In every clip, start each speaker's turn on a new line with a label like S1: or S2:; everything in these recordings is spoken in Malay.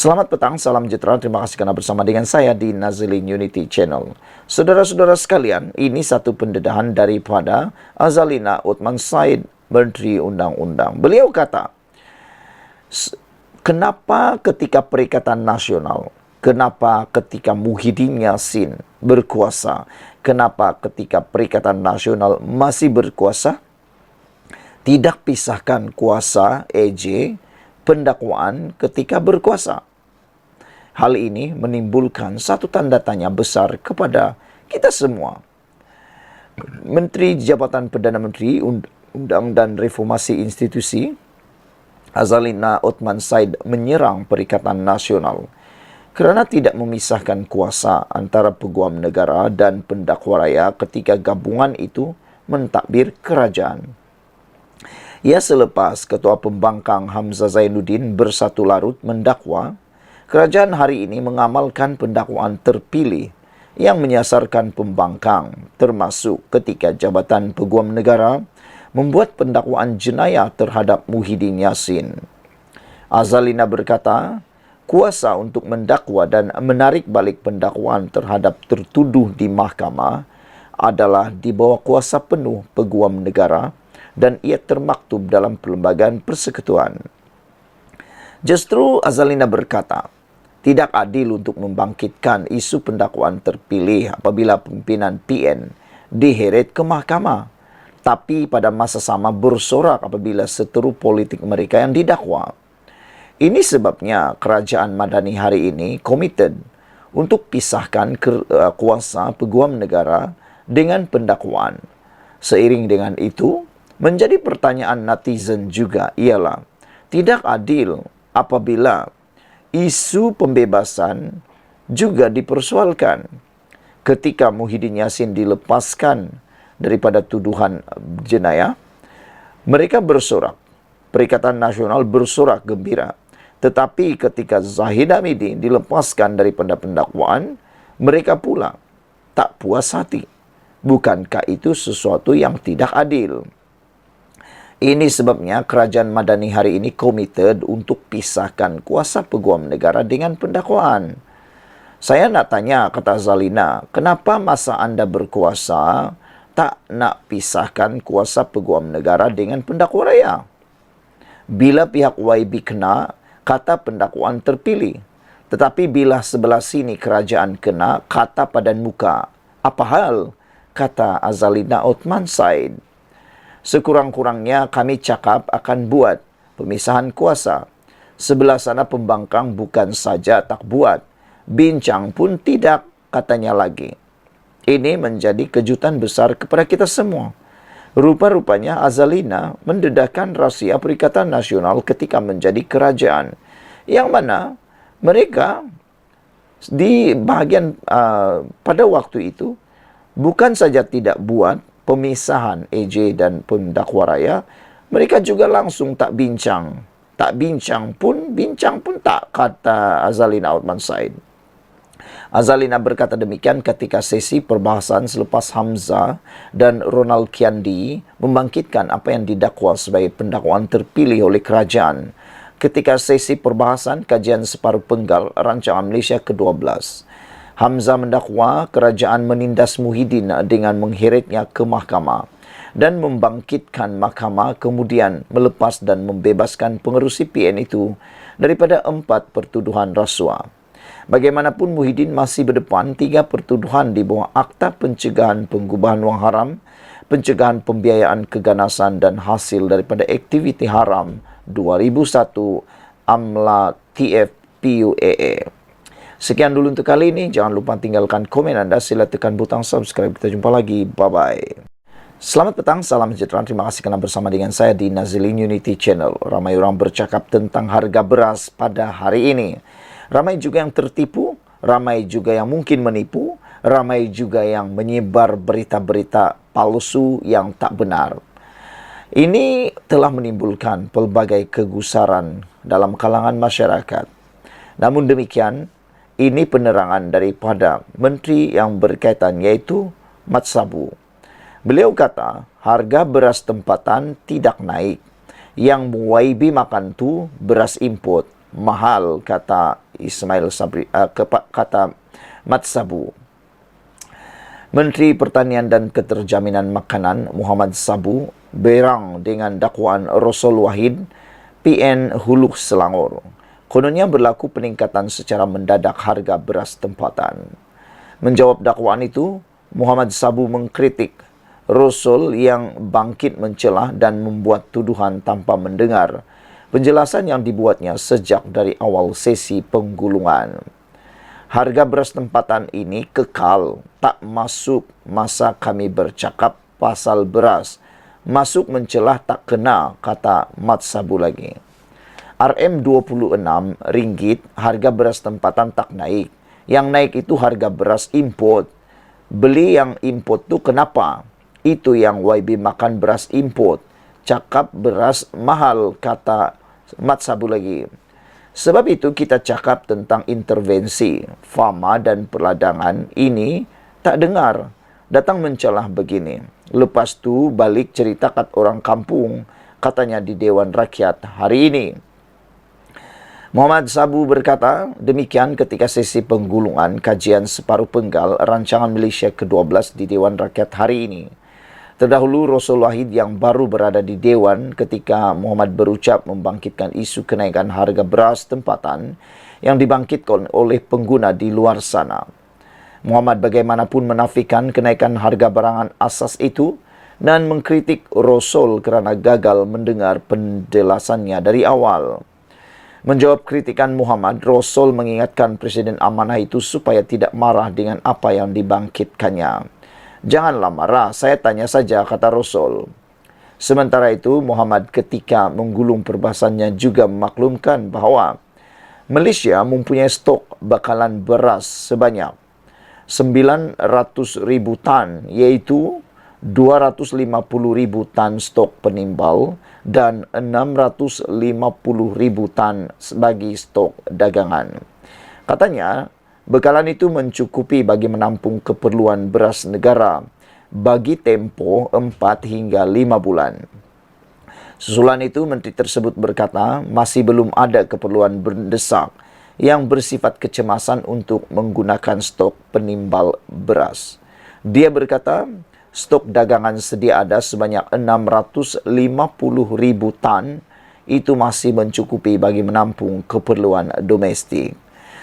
S1: Selamat petang, salam sejahtera. Terima kasih karena bersama dengan saya di Nazilin Unity Channel. Saudara-saudara sekalian, ini satu pendedahan daripada Azalina Othman Said, Menteri Undang-Undang. Beliau kata, kenapa ketika Perikatan Nasional, kenapa ketika Muhyiddin Yassin berkuasa, kenapa ketika Perikatan Nasional masih berkuasa, tidak pisahkan kuasa EJ pendakwaan ketika berkuasa. Hal ini menimbulkan satu tanda tanya besar kepada kita semua. Menteri Jabatan Perdana Menteri Undang dan Reformasi Institusi Azalina Othman Said menyerang Perikatan Nasional kerana tidak memisahkan kuasa antara peguam negara dan pendakwa raya ketika gabungan itu mentadbir kerajaan. Ia selepas Ketua Pembangkang Hamzah Zainuddin bersatu larut mendakwa, kerajaan hari ini mengamalkan pendakwaan terpilih yang menyasarkan pembangkang, termasuk ketika Jabatan Peguam Negara membuat pendakwaan jenayah terhadap Muhyiddin Yassin. Azalina berkata, kuasa untuk mendakwa dan menarik balik pendakwaan terhadap tertuduh di mahkamah adalah di bawah kuasa penuh Peguam Negara dan ia termaktub dalam Perlembagaan Persekutuan. Justru Azalina berkata, tidak adil untuk membangkitkan isu pendakwaan terpilih apabila pimpinan PN diheret ke mahkamah, tapi pada masa sama bersorak apabila seteru politik mereka yang didakwa. Ini sebabnya kerajaan Madani hari ini komited untuk pisahkan kuasa peguam negara dengan pendakwaan. Seiring dengan itu, menjadi pertanyaan netizen juga ialah, tidak adil apabila isu pembebasan juga dipersoalkan. Ketika Muhyiddin Yassin dilepaskan daripada tuduhan jenayah, mereka bersorak, Perikatan Nasional bersorak gembira. Tetapi ketika Zahid Hamidi dilepaskan daripada pendakwaan, mereka pula tak puas hati. Bukankah itu sesuatu yang tidak adil? Ini sebabnya kerajaan Madani hari ini komited untuk pisahkan kuasa peguam negara dengan pendakwaan. Saya nak tanya, kata Azalina, kenapa masa anda berkuasa tak nak pisahkan kuasa peguam negara dengan pendakwa raya? Bila pihak YB kena, kata pendakwaan terpilih. Tetapi bila sebelah sini kerajaan kena, kata padan muka. Apa hal? Kata Azalina Othman Said. Sekurang-kurangnya kami cakap akan buat pemisahan kuasa. Sebelah sana pembangkang bukan saja tak buat, bincang pun tidak, katanya lagi. Ini menjadi kejutan besar kepada kita semua. Rupa-rupanya Azalina mendedahkan rahsia Perikatan Nasional ketika menjadi kerajaan, yang mana mereka di bahagian pada waktu itu bukan saja tidak buat pemisahan EJ dan pendakwa raya, mereka juga langsung tak bincang. Tak bincang pun tak, kata Azalina Othman Said. Azalina berkata demikian ketika sesi perbahasan selepas Hamzah dan Ronald Kiandi membangkitkan apa yang didakwa sebagai pendakwaan terpilih oleh kerajaan ketika sesi perbahasan kajian separuh penggal rancangan Malaysia ke-12. Hamzah mendakwa kerajaan menindas Muhyiddin dengan mengheretnya ke mahkamah dan membangkitkan mahkamah kemudian melepas dan membebaskan pengerusi PN itu daripada 4 pertuduhan rasuah. Bagaimanapun Muhyiddin masih berdepan 3 pertuduhan di bawah Akta Pencegahan Pengubahan Wang Haram, Pencegahan Pembiayaan Keganasan dan Hasil daripada Aktiviti Haram 2001 AMLA TFPUAA. Sekian dulu untuk kali ini. Jangan lupa tinggalkan komen anda. Sila tekan butang subscribe. Kita jumpa lagi. Bye-bye. Selamat petang. Salam sejahtera. Terima kasih kerana bersama dengan saya di Nazilin Unity Channel. Ramai orang bercakap tentang harga beras pada hari ini. Ramai juga yang tertipu. Ramai juga yang mungkin menipu. Ramai juga yang menyebar berita-berita palsu yang tak benar. Ini telah menimbulkan pelbagai kegusaran dalam kalangan masyarakat. Namun demikian, ini penerangan daripada menteri yang berkaitan iaitu Mat Sabu. Beliau kata harga beras tempatan tidak naik. Yang YB makan tu beras import. mahal, kata Ismail Sabri, kata Mat Sabu. Menteri Pertanian dan Keterjaminan Makanan Muhammad Sabu berang dengan dakwaan Rasul Wahid PN Hulu Selangor. Kononnya berlaku peningkatan secara mendadak harga beras tempatan. Menjawab dakwaan itu, Muhammad Sabu mengkritik Rasul yang bangkit mencelah dan membuat tuduhan tanpa mendengar penjelasan yang dibuatnya sejak dari awal sesi penggulungan. Harga beras tempatan ini kekal, tak masuk masa kami bercakap pasal beras. Masuk mencelah tak kena, kata Mat Sabu lagi. RM26 harga beras tempatan tak naik. Yang naik itu harga beras import. Beli yang import tu kenapa? Itu yang YB makan beras import. Cakap beras mahal, kata Mat Sabu lagi. Sebab itu kita cakap tentang intervensi, fama dan perladangan ini tak dengar. Datang mencelah begini. Lepas tu balik cerita kat orang kampung, katanya di Dewan Rakyat hari ini. Muhammad Sabu berkata demikian ketika sesi penggulungan kajian separuh penggal rancangan Malaysia ke-12 di Dewan Rakyat hari ini. Terdahulu Rasul Wahid yang baru berada di Dewan ketika Muhammad berucap membangkitkan isu kenaikan harga beras tempatan yang dibangkitkan oleh pengguna di luar sana. Muhammad bagaimanapun menafikan kenaikan harga barangan asas itu dan mengkritik Rasul kerana gagal mendengar penjelasannya dari awal. Menjawab kritikan Muhammad, Rasul mengingatkan Presiden amanah itu supaya tidak marah dengan apa yang dibangkitkannya. Janganlah marah, saya tanya saja, kata Rasul. Sementara itu, Muhammad ketika menggulung perbahasannya juga memaklumkan bahawa Malaysia mempunyai stok bakalan beras sebanyak 900,000 tan, iaitu 250,000 tan stok penimbal dan 650,000 tan bagi stok dagangan. Katanya, bekalan itu mencukupi bagi menampung keperluan beras negara bagi tempoh 4 hingga 5 bulan. Susulan itu, menteri tersebut berkata masih belum ada keperluan mendesak yang bersifat kecemasan untuk menggunakan stok penimbal beras. Dia berkata, stok dagangan sedia ada sebanyak 650,000 tan, itu masih mencukupi bagi menampung keperluan domestik.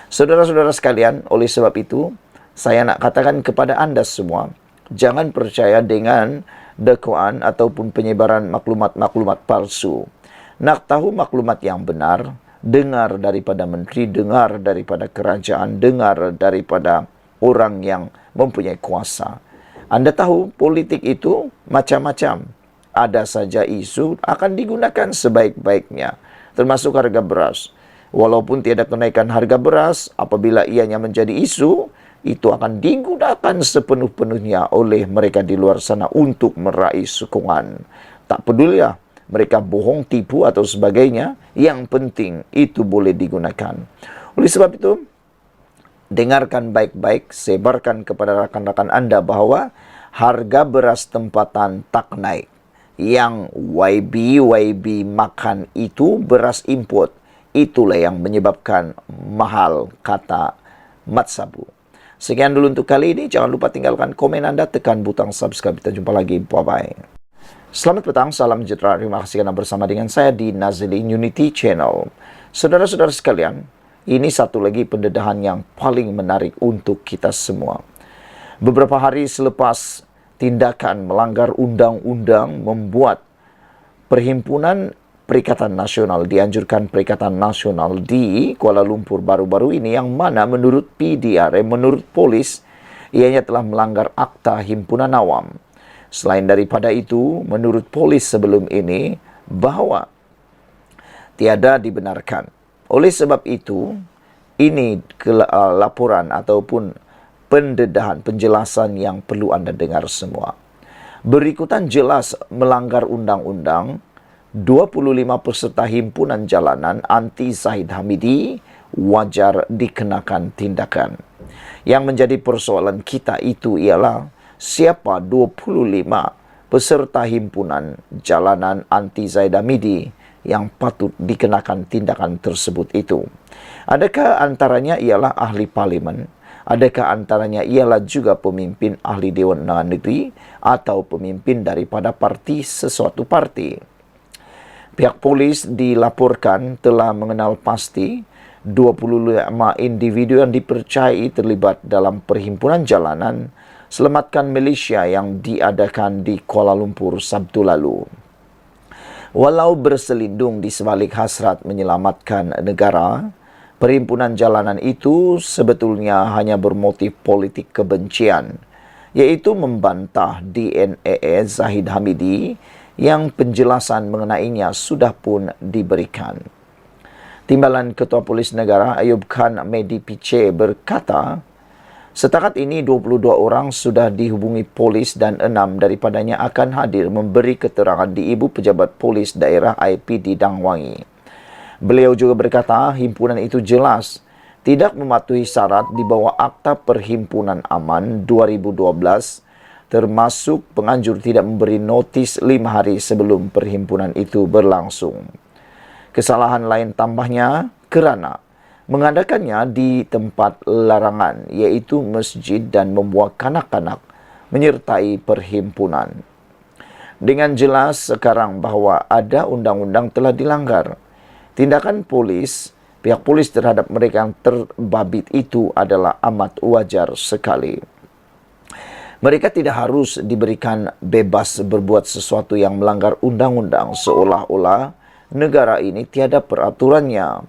S1: Saudara-saudara sekalian, oleh sebab itu, saya nak katakan kepada anda semua, jangan percaya dengan dakwaan ataupun penyebaran maklumat-maklumat palsu. Nak tahu maklumat yang benar, dengar daripada menteri, dengar daripada kerajaan, dengar daripada orang yang mempunyai kuasa. Anda tahu politik itu macam-macam. Ada saja isu akan digunakan sebaik-baiknya, termasuk harga beras. Walaupun tiada kenaikan harga beras, apabila ianya menjadi isu, itu akan digunakan sepenuh-penuhnya oleh mereka di luar sana untuk meraih sokongan. Tak pedulilah mereka bohong, tipu atau sebagainya, yang penting itu boleh digunakan. Oleh sebab itu, dengarkan baik-baik, sebarkan kepada rakan-rakan anda bahawa harga beras tempatan tak naik. Yang YB makan itu beras import. Itulah yang menyebabkan mahal, kata Mat Sabu. Sekian dulu untuk kali ini. Jangan lupa tinggalkan komen anda, tekan butang subscribe. Kita jumpa lagi. Bye-bye. Selamat petang, salam sejahtera. Terima kasih kerana bersama dengan saya di Nazilin Unity Channel. Saudara-saudara sekalian, ini satu lagi pendedahan yang paling menarik untuk kita semua. Beberapa hari selepas tindakan melanggar undang-undang membuat Perhimpunan Perikatan Nasional, dianjurkan Perikatan Nasional di Kuala Lumpur baru-baru ini, yang mana menurut PDR, menurut polis, ianya telah melanggar Akta Himpunan Awam. Selain daripada itu, menurut polis sebelum ini, bahawa tiada dibenarkan. Oleh sebab itu, ini laporan ataupun pendedahan, penjelasan yang perlu anda dengar semua. Berikutan jelas melanggar undang-undang. 25 peserta himpunan jalanan anti Zahid Hamidi wajar dikenakan tindakan. Yang menjadi persoalan kita itu ialah siapa 25 peserta himpunan jalanan anti Zahid Hamidi yang patut dikenakan tindakan tersebut itu. Adakah antaranya ialah ahli parlimen? Adakah antaranya ialah juga pemimpin ahli Dewan Undangan Negeri atau pemimpin daripada parti sesuatu parti? Pihak polis dilaporkan telah mengenal pasti 25 individu yang dipercayai terlibat dalam perhimpunan jalanan Selamatkan Malaysia yang diadakan di Kuala Lumpur Sabtu lalu. Walau berselindung di sebalik hasrat menyelamatkan negara, perhimpunan jalanan itu sebetulnya hanya bermotif politik kebencian, iaitu membantah DNA Zahid Hamidi yang penjelasan mengenainya sudah pun diberikan. Timbalan Ketua Polis Negara Ayub Khan Medi Piche berkata, setakat ini 22 orang sudah dihubungi polis dan 6 daripadanya akan hadir memberi keterangan di Ibu Pejabat Polis Daerah IPD Dangwangi. Beliau juga berkata himpunan itu jelas tidak mematuhi syarat di bawah Akta Perhimpunan Aman 2012 termasuk penganjur tidak memberi notis 5 hari sebelum perhimpunan itu berlangsung. Kesalahan lain tambahnya kerana mengadakannya di tempat larangan iaitu masjid dan membawa kanak-kanak menyertai perhimpunan. Dengan jelas sekarang bahawa ada undang-undang telah dilanggar. Tindakan pihak polis terhadap mereka yang terbabit itu adalah amat wajar sekali. Mereka tidak harus diberikan bebas berbuat sesuatu yang melanggar undang-undang seolah-olah negara ini tiada peraturannya.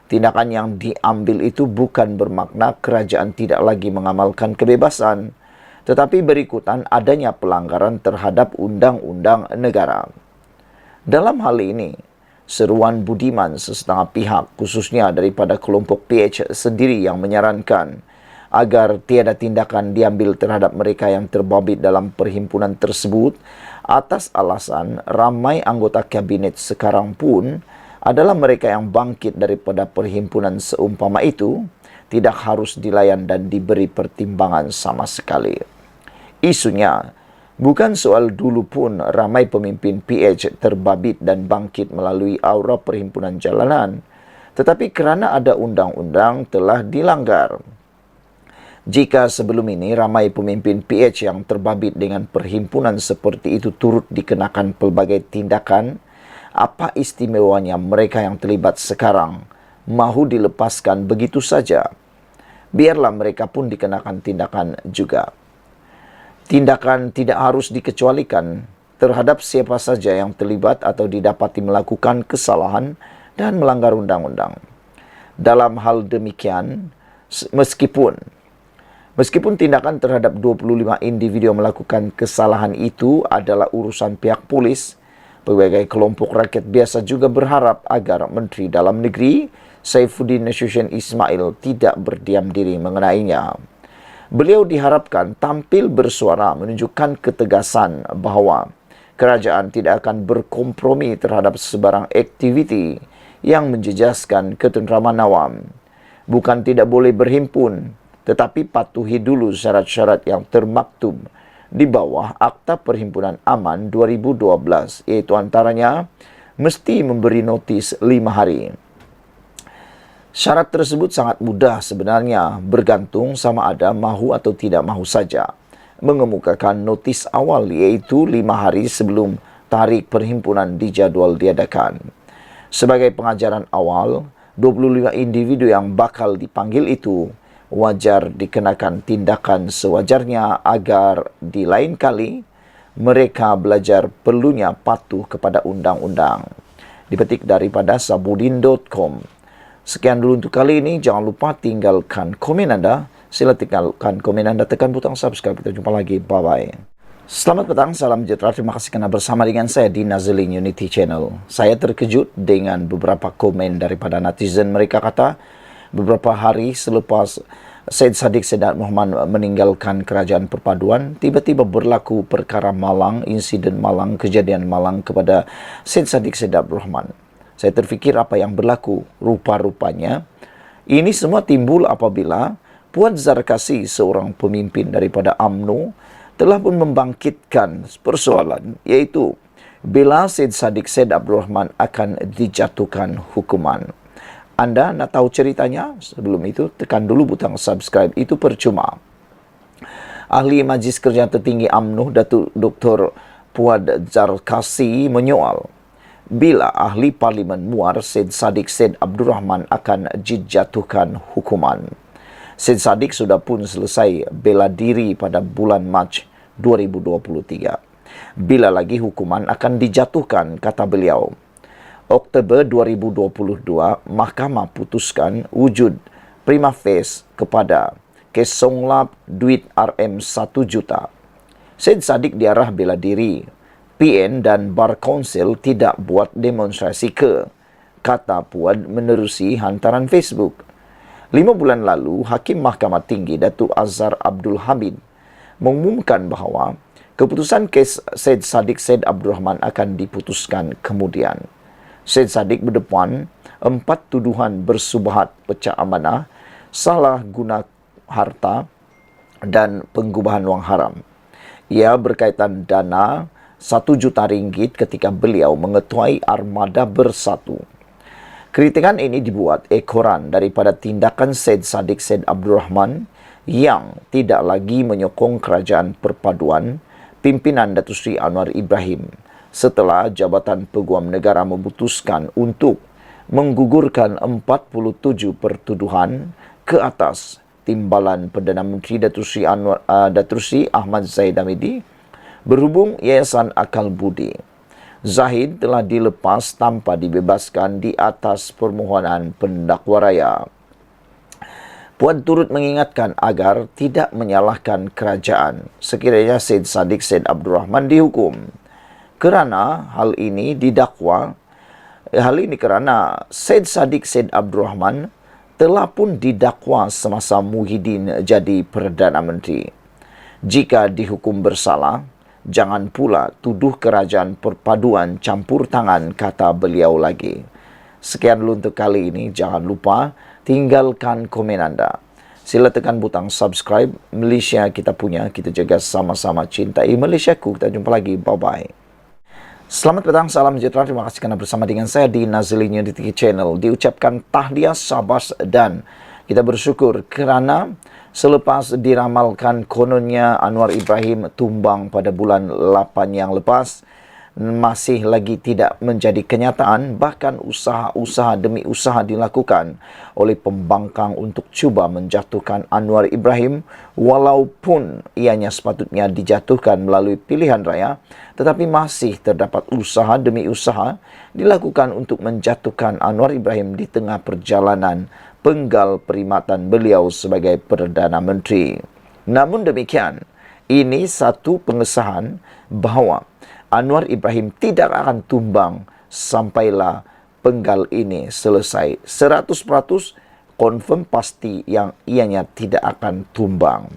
S1: Tindakan yang diambil itu bukan bermakna kerajaan tidak lagi mengamalkan kebebasan, tetapi berikutan adanya pelanggaran terhadap undang-undang negara. Dalam hal ini, seruan budiman sesetengah pihak, khususnya daripada kelompok PH sendiri yang menyarankan agar tiada tindakan diambil terhadap mereka yang terbabit dalam perhimpunan tersebut atas alasan ramai anggota kabinet sekarang pun adalah mereka yang bangkit daripada perhimpunan seumpama itu, tidak harus dilayan dan diberi pertimbangan sama sekali. Isunya bukan soal dulu pun ramai pemimpin PH terbabit dan bangkit melalui aura perhimpunan jalanan, tetapi kerana ada undang-undang telah dilanggar. Jika sebelum ini ramai pemimpin PH yang terbabit dengan perhimpunan seperti itu turut dikenakan pelbagai tindakan, apa istimewanya mereka yang terlibat sekarang mahu dilepaskan begitu saja? Biarlah mereka pun dikenakan tindakan juga. Tindakan tidak harus dikecualikan terhadap siapa saja yang terlibat atau didapati melakukan kesalahan dan melanggar undang-undang. Dalam hal demikian, Meskipun tindakan terhadap 25 individu yang melakukan kesalahan itu adalah urusan pihak polis, pelbagai kelompok rakyat biasa juga berharap agar Menteri Dalam Negeri Saifuddin Nasution Ismail tidak berdiam diri mengenainya. Beliau diharapkan tampil bersuara menunjukkan ketegasan bahawa kerajaan tidak akan berkompromi terhadap sebarang aktiviti yang menjejaskan ketenteraman awam. Bukan tidak boleh berhimpun, tetapi patuhi dulu syarat-syarat yang termaktub di bawah Akta Perhimpunan Aman 2012, iaitu antaranya mesti memberi notis 5 hari. Syarat tersebut sangat mudah sebenarnya, bergantung sama ada mahu atau tidak mahu saja. Mengemukakan notis awal iaitu 5 hari sebelum tarikh perhimpunan dijadual diadakan. Sebagai pengajaran awal, 25 individu yang bakal dipanggil itu wajar dikenakan tindakan sewajarnya agar di lain kali mereka belajar perlunya patuh kepada undang-undang. Dipetik daripada sabudin.com. Sekian dulu untuk kali ini. Jangan lupa tinggalkan komen anda. Sila tinggalkan komen anda, tekan butang subscribe. Kita jumpa lagi. Bye-bye. Selamat petang, salam sejahtera. Terima kasih kerana bersama dengan saya di Nazilin Unity Channel. Saya terkejut dengan beberapa komen daripada netizen. Mereka kata, beberapa hari selepas Syed Saddiq Syed Muhammad meninggalkan kerajaan perpaduan, tiba-tiba berlaku perkara malang, insiden malang, kejadian malang kepada Syed Saddiq Syed Muhammad. Saya terfikir apa yang berlaku. Rupa-rupanya, ini semua timbul apabila Puan Zarkasi, seorang pemimpin daripada UMNO, telah pun membangkitkan persoalan, iaitu bila Syed Saddiq Syed Abdul Rahman akan dijatuhkan hukuman. Anda nak tahu ceritanya? Sebelum itu, tekan dulu butang subscribe. Itu percuma. Ahli Majlis Kerja Tertinggi UMNO, Datuk Dr. Puad Zarkasi menyoal bila Ahli Parlimen Muar Syed Saddiq Syed Abdul Rahman akan dijatuhkan hukuman. Syed Saddiq sudah pun selesai bela diri pada bulan Mac 2023. Bila lagi hukuman akan dijatuhkan, kata beliau. Oktober 2022, Mahkamah putuskan wujud prima facie kepada kes songlap duit RM1 juta. Syed Saddiq diarah bela diri. PN dan Bar Council tidak buat demonstrasi kata Puad menerusi hantaran Facebook. 5 bulan lalu, Hakim Mahkamah Tinggi Datuk Azhar Abdul Hamid mengumumkan bahawa keputusan kes Syed Saddiq Syed Abdul Rahman akan diputuskan kemudian. Syed Saddiq berdepan 4 tuduhan bersubahat pecah amanah, salah guna harta dan pengubahan wang haram. Ia berkaitan dana RM1 juta ketika beliau mengetuai Armada Bersatu. Kritikan ini dibuat ekoran daripada tindakan Syed Saddiq Syed Abdul Rahman yang tidak lagi menyokong kerajaan perpaduan pimpinan Datuk Seri Anwar Ibrahim setelah Jabatan Peguam Negara memutuskan untuk menggugurkan 47 pertuduhan ke atas timbalan Perdana Menteri Datuk Seri Ahmad Zahid Hamidi berhubung Yayasan Akal Budi. Zahid telah dilepas tanpa dibebaskan di atas permohonan pendakwa raya. Puan turut mengingatkan agar tidak menyalahkan kerajaan sekiranya Syed Saddiq Syed Abdul Rahman dihukum. Kerana hal ini kerana Syed Saddiq Syed Abdul Rahman telah pun didakwa semasa Muhyiddin jadi Perdana Menteri. Jika dihukum bersalah, jangan pula tuduh kerajaan perpaduan campur tangan, kata beliau lagi. Sekian dulu untuk kali ini. Jangan lupa tinggalkan komen anda. Sila tekan butang subscribe. Malaysia kita punya. Kita jaga sama-sama cintai Malaysiaku. Kita jumpa lagi. Bye-bye. Selamat petang, salam sejahtera. Terima kasih kerana bersama dengan saya di Nazli Unity Channel. Diucapkan tahniah, syabas dan kita bersyukur kerana selepas diramalkan kononnya Anwar Ibrahim tumbang pada bulan 8 yang lepas, masih lagi tidak menjadi kenyataan, bahkan usaha-usaha demi usaha dilakukan oleh pembangkang untuk cuba menjatuhkan Anwar Ibrahim walaupun ianya sepatutnya dijatuhkan melalui pilihan raya, tetapi masih terdapat usaha demi usaha dilakukan untuk menjatuhkan Anwar Ibrahim di tengah perjalanan penggal perkhidmatan beliau sebagai Perdana Menteri. Namun demikian, ini satu pengesahan bahawa Anwar Ibrahim tidak akan tumbang sampailah penggal ini selesai. 100% confirm pasti yang ianya tidak akan tumbang.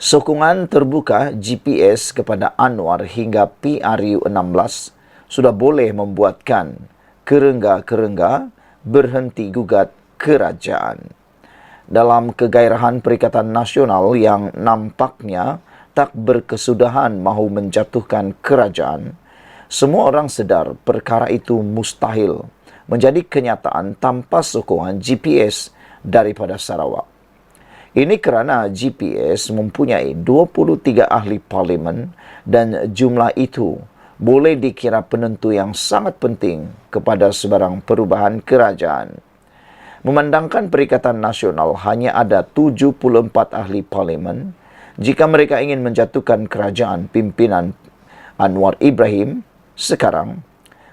S1: Sokongan terbuka GPS kepada Anwar hingga PRU16 sudah boleh membuatkan kerengga-kerengga berhenti gugat kerajaan. Dalam kegairahan Perikatan Nasional yang nampaknya tak berkesudahan mahu menjatuhkan kerajaan, semua orang sedar perkara itu mustahil menjadi kenyataan tanpa sokongan GPS daripada Sarawak. Ini kerana GPS mempunyai 23 ahli parlimen dan jumlah itu boleh dikira penentu yang sangat penting kepada sebarang perubahan kerajaan. Memandangkan Perikatan Nasional hanya ada 74 ahli parlimen, jika mereka ingin menjatuhkan kerajaan pimpinan Anwar Ibrahim sekarang,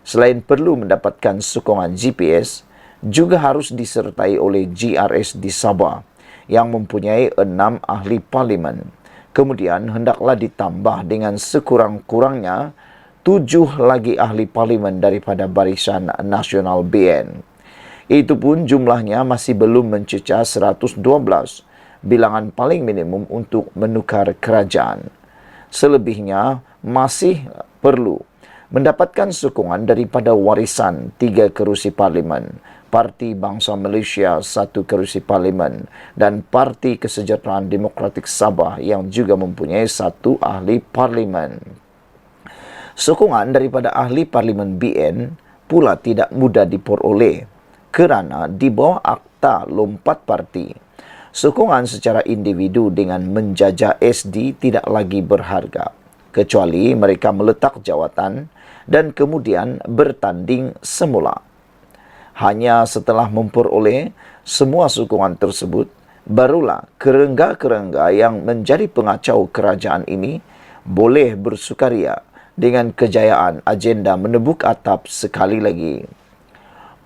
S1: selain perlu mendapatkan sokongan GPS, juga harus disertai oleh GRS di Sabah yang mempunyai 6 ahli parlimen. Kemudian hendaklah ditambah dengan sekurang-kurangnya 7 lagi ahli parlimen daripada Barisan Nasional BN. Itu pun jumlahnya masih belum mencecah 112, bilangan paling minimum untuk menukar kerajaan. Selebihnya masih perlu mendapatkan sokongan daripada warisan 3 kerusi parlimen, Parti Bangsa Malaysia 1 kerusi parlimen dan Parti Kesejahteraan Demokratik Sabah yang juga mempunyai 1 ahli parlimen. Sokongan daripada ahli Parlimen BN pula tidak mudah diperoleh kerana di bawah Akta Lompat Parti, sokongan secara individu dengan menjajah SD tidak lagi berharga, kecuali mereka meletak jawatan dan kemudian bertanding semula. Hanya setelah memperoleh semua sokongan tersebut, barulah kerengga-kerengga yang menjadi pengacau kerajaan ini boleh bersukaria dengan kejayaan agenda menebuk atap sekali lagi.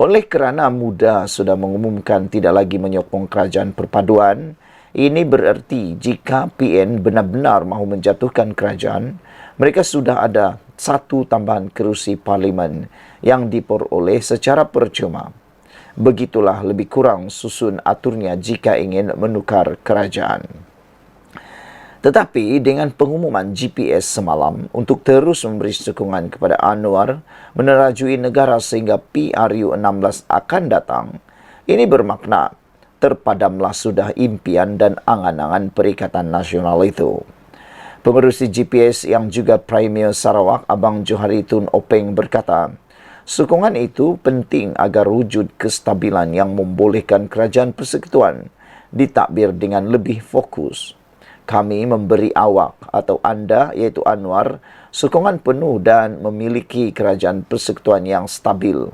S1: Oleh kerana muda sudah mengumumkan tidak lagi menyokong kerajaan perpaduan, ini bererti jika PN benar-benar mahu menjatuhkan kerajaan, mereka sudah ada satu tambahan kerusi parlimen yang diperoleh secara percuma. Begitulah lebih kurang susun aturnya jika ingin menukar kerajaan. Tetapi dengan pengumuman GPS semalam untuk terus memberi sokongan kepada Anwar menerajui negara sehingga PRU16 akan datang, ini bermakna terpadamlah sudah impian dan angan-angan Perikatan Nasional itu. Pengerusi GPS yang juga Premier Sarawak, Abang Johari Tun Openg berkata, sokongan itu penting agar wujud kestabilan yang membolehkan kerajaan persekutuan ditadbir dengan lebih fokus. Kami memberi awak atau anda iaitu Anwar sokongan penuh dan memiliki kerajaan persekutuan yang stabil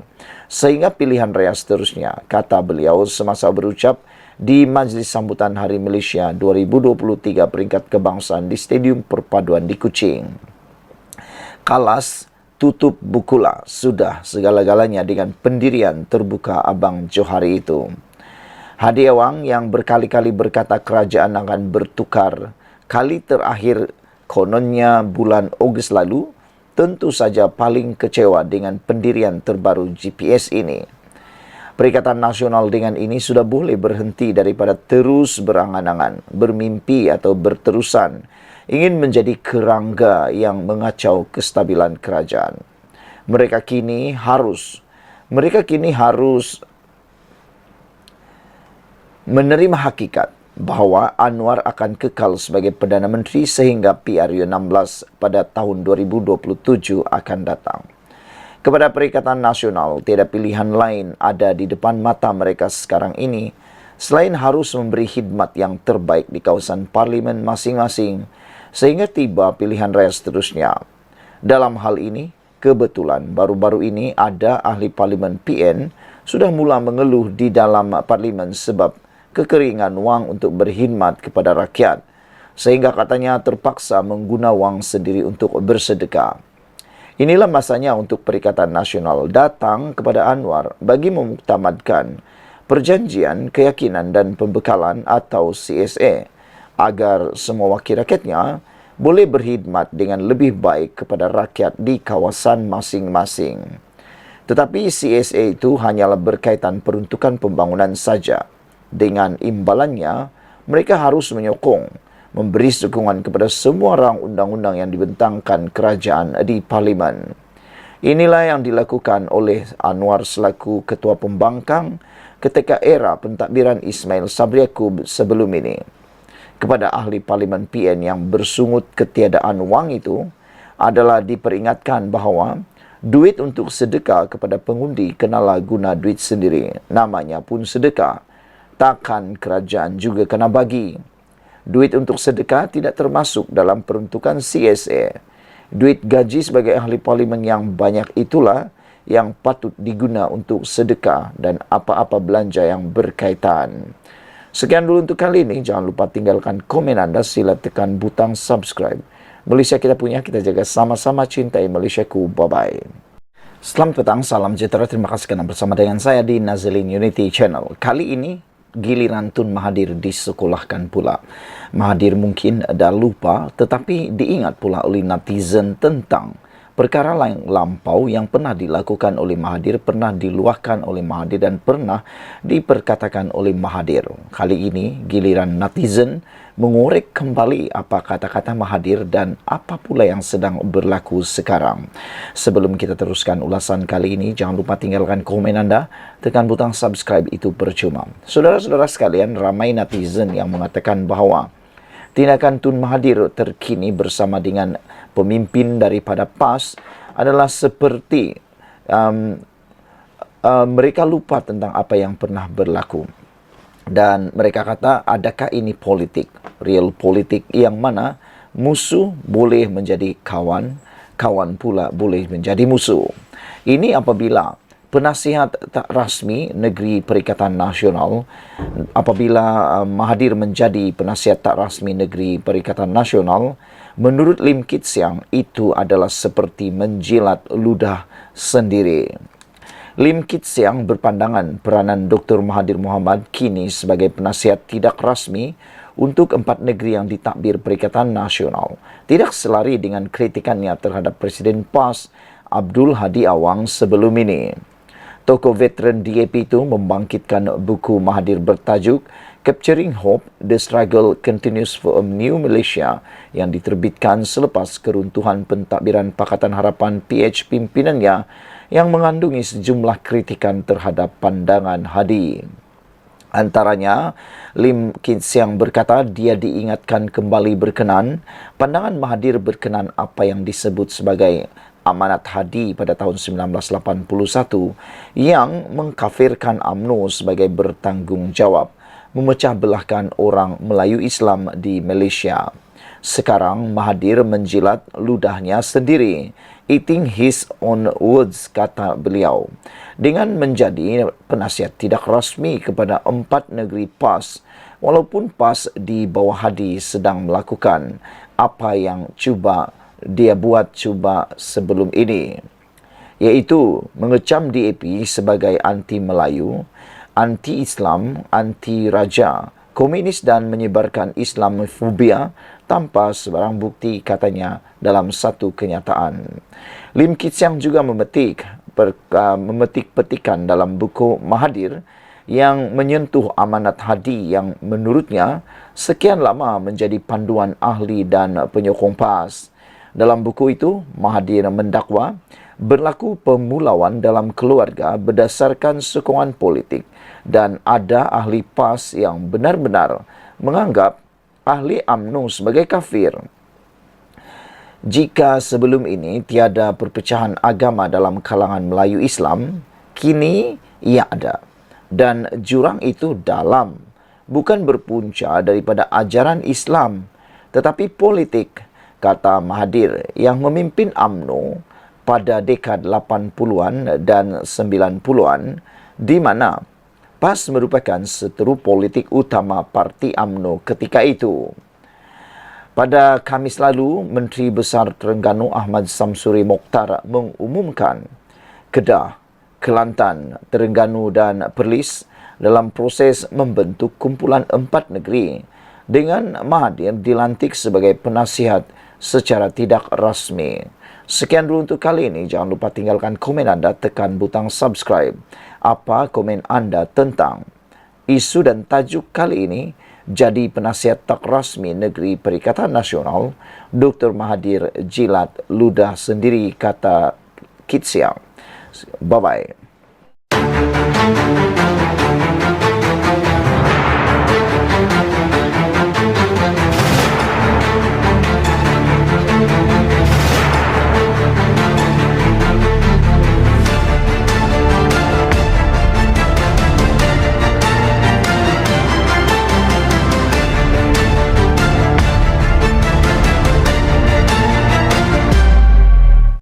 S1: sehingga pilihan raya seterusnya, kata beliau semasa berucap di Majlis Sambutan Hari Malaysia 2023 peringkat kebangsaan di Stadium Perpaduan di Kuching. Kalas tutup bukulah sudah segala-galanya dengan pendirian terbuka Abang Johari itu. Hadi Awang yang berkali-kali berkata kerajaan akan bertukar, kali terakhir kononnya bulan Ogos lalu, tentu saja paling kecewa dengan pendirian terbaru GPS ini. Perikatan Nasional dengan ini sudah boleh berhenti daripada terus berangan-angan, bermimpi atau berterusan, ingin menjadi kerangga yang mengacau kestabilan kerajaan. Mereka kini harus menerima hakikat bahawa Anwar akan kekal sebagai Perdana Menteri sehingga PRU16 pada tahun 2027 akan datang. Kepada Perikatan Nasional, tiada pilihan lain ada di depan mata mereka sekarang ini selain harus memberi khidmat yang terbaik di kawasan parlimen masing-masing sehingga tiba pilihan raya seterusnya. Dalam hal ini, kebetulan baru-baru ini ada ahli parlimen PN sudah mula mengeluh di dalam parlimen sebab kekeringan wang untuk berkhidmat kepada rakyat, sehingga katanya terpaksa mengguna wang sendiri untuk bersedekah. Inilah masanya untuk Perikatan Nasional datang kepada Anwar bagi memuktamadkan perjanjian keyakinan dan pembekalan atau CSA agar semua wakil rakyatnya boleh berkhidmat dengan lebih baik kepada rakyat di kawasan masing-masing. Tetapi CSA itu hanyalah berkaitan peruntukan pembangunan saja. Dengan imbalannya, mereka harus menyokong, memberi sokongan kepada semua rang undang-undang yang dibentangkan kerajaan di parlimen. Inilah yang dilakukan oleh Anwar selaku Ketua Pembangkang ketika era pentadbiran Ismail Sabri Yaakob sebelum ini. Kepada ahli parlimen PN yang bersungut ketiadaan wang itu adalah diperingatkan bahawa duit untuk sedekah kepada pengundi kenalah guna duit sendiri, namanya pun sedekah. Takkan kerajaan juga kena bagi. Duit untuk sedekah tidak termasuk dalam peruntukan CSA. Duit gaji sebagai ahli parlimen yang banyak itulah yang patut diguna untuk sedekah dan apa-apa belanja yang berkaitan. Sekian dulu untuk kali ini. Jangan lupa tinggalkan komen anda. Sila tekan butang subscribe. Malaysia kita punya, kita jaga sama-sama, cintai Malaysiaku. Bye-bye. Selamat petang, salam sejahtera. Terima kasih kerana bersama dengan saya di Nazlin Unity Channel. Kali ini giliran Tun Mahathir disekolahkan pula. Mahathir mungkin dah lupa, tetapi diingat pula oleh netizen tentang perkara lain lampau yang pernah dilakukan oleh Mahathir, pernah diluahkan oleh Mahathir dan pernah diperkatakan oleh Mahathir. Kali ini giliran netizen mengorek kembali apa kata-kata Mahathir dan apa pula yang sedang berlaku sekarang. Sebelum kita teruskan ulasan kali ini, jangan lupa tinggalkan komen anda, tekan butang subscribe, itu percuma. Saudara-saudara sekalian, ramai netizen yang mengatakan bahawa Tindakan Tun Mahathir terkini bersama dengan pemimpin daripada PAS adalah seperti mereka lupa tentang apa yang pernah berlaku. Dan mereka kata, adakah ini politik, real politik yang mana musuh boleh menjadi kawan, kawan pula boleh menjadi musuh. Ini apabila penasihat tak rasmi Negeri Perikatan Nasional, apabila Mahathir menjadi penasihat tak rasmi Negeri Perikatan Nasional, menurut Lim Kit Siang itu adalah seperti menjilat ludah sendiri. Lim Kit Siang berpandangan peranan Dr. Mahathir Mohamad kini sebagai penasihat tidak rasmi untuk 4 negeri yang ditakbir Perikatan Nasional tidak selari dengan kritikannya terhadap Presiden PAS Abdul Hadi Awang sebelum ini. Tokoh veteran DAP itu membangkitkan buku Mahathir bertajuk Capturing Hope, The Struggle Continues for a New Malaysia yang diterbitkan selepas keruntuhan pentadbiran Pakatan Harapan PH pimpinannya yang mengandungi sejumlah kritikan terhadap pandangan Hadi. Antaranya, Lim Kit Siang berkata dia diingatkan kembali berkenan pandangan Mahathir berkenan apa yang disebut sebagai amanat Hadi pada tahun 1981 yang mengkafirkan UMNO sebagai bertanggungjawab memecah belahkan orang Melayu Islam di Malaysia. Sekarang Mahathir menjilat ludahnya sendiri, eating his own words, kata beliau. Dengan menjadi penasihat tidak rasmi kepada 4 negeri PAS, walaupun PAS di bawah Hadi sedang melakukan apa yang dia buat sebelum ini, iaitu mengecam DAP sebagai anti-Melayu, anti-Islam, anti-Raja, komunis dan menyebarkan Islamofobia tanpa sebarang bukti, katanya dalam satu kenyataan. Lim Kit Siang juga memetik petikan dalam buku Mahathir yang menyentuh amanat Hadi yang menurutnya sekian lama menjadi panduan ahli dan penyokong PAS. Dalam buku itu, Mahathir mendakwa berlaku pemulauan dalam keluarga berdasarkan sokongan politik dan ada ahli PAS yang benar-benar menganggap ahli UMNO sebagai kafir. Jika sebelum ini tiada perpecahan agama dalam kalangan Melayu Islam, kini ia ada. Dan jurang itu dalam, bukan berpunca daripada ajaran Islam, tetapi politik, kata Mahathir yang memimpin UMNO pada dekad 80-an dan 90-an, di mana PAS merupakan seteru politik utama parti UMNO ketika itu. Pada Khamis lalu, Menteri Besar Terengganu Ahmad Samsuri Mokhtar mengumumkan Kedah, Kelantan, Terengganu dan Perlis dalam proses membentuk kumpulan 4 negeri dengan Mahathir dilantik sebagai penasihat secara tidak rasmi. Sekian dulu untuk kali ini. Jangan lupa tinggalkan komen anda, tekan butang subscribe. Apa komen anda tentang isu dan tajuk kali ini? Jadi penasihat tak rasmi Negeri Perikatan Nasional, Dr. Mahathir jilat ludah sendiri, kata Kit Siang. Bye-bye.